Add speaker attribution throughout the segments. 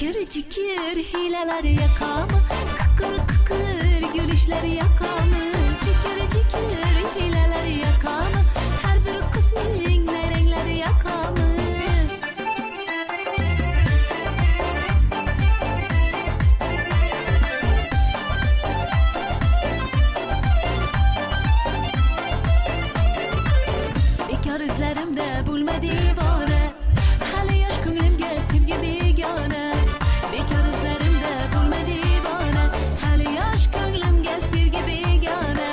Speaker 1: Cikir cikir hileler yakamı, kıkır kıkır gülüşler yakamı. Cikir cikir hileler yakamı, her bir kısmın ne renkler yakamı. Bekar izlerimde bulma divane, hali yaş ko'nglimga sevgi begona. Bekar izlerimde bulma divane, hali yaş ko'nglimga sevgi begona.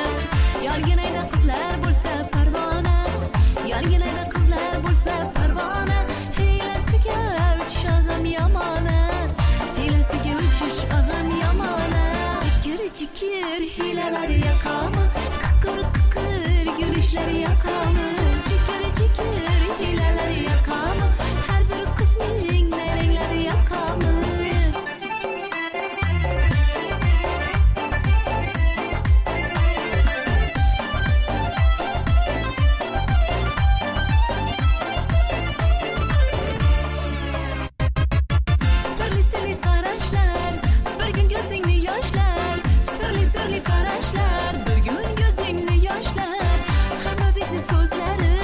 Speaker 1: Yolginayda qizlar bo'lsa parvona, yolginayda qizlar bo'lsa parvona. Hiylasiga uchish ag'am yomona, hiylasiga uchish ag'am yomona. Cikir cikir hiylalar yakamı, kıkır kıkır gülüşler yakamı. Cikir cikir hileler yakamı, her bir kısmın ne renkler yakamı. Sırlı sırlı karaşlar, bir gün gözünü yaşlar. Sırlı sırlı karaşlar, bir gün gözünü yaşlar. Habibin sözleri,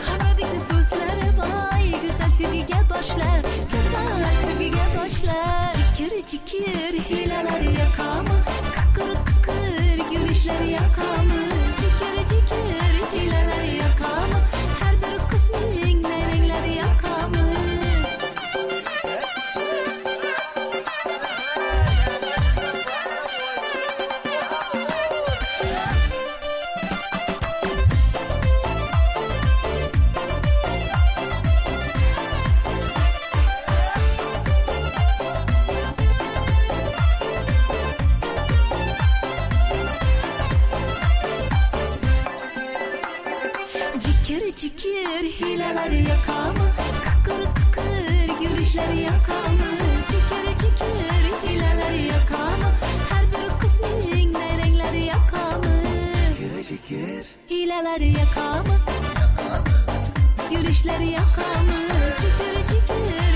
Speaker 1: Habibin sözleri vay güzel sevgiye başlar, güzel sevgiye başlar. Cikir cikir hileler yakamı, kıkır kıkır gülüşler yakamı. Cikir cikir hileler yakamı, her bir kısmın ne renkler yakamı. Cikir cikir hileler yakamı, kıkır kıkır gülüşler yakamı. Cikir cikir hileler yakamı, her bir kısmın ne renkler yakamı.
Speaker 2: Cikir cikir
Speaker 1: Hileler yakamı, gülüşler yakamı. Cikir cikir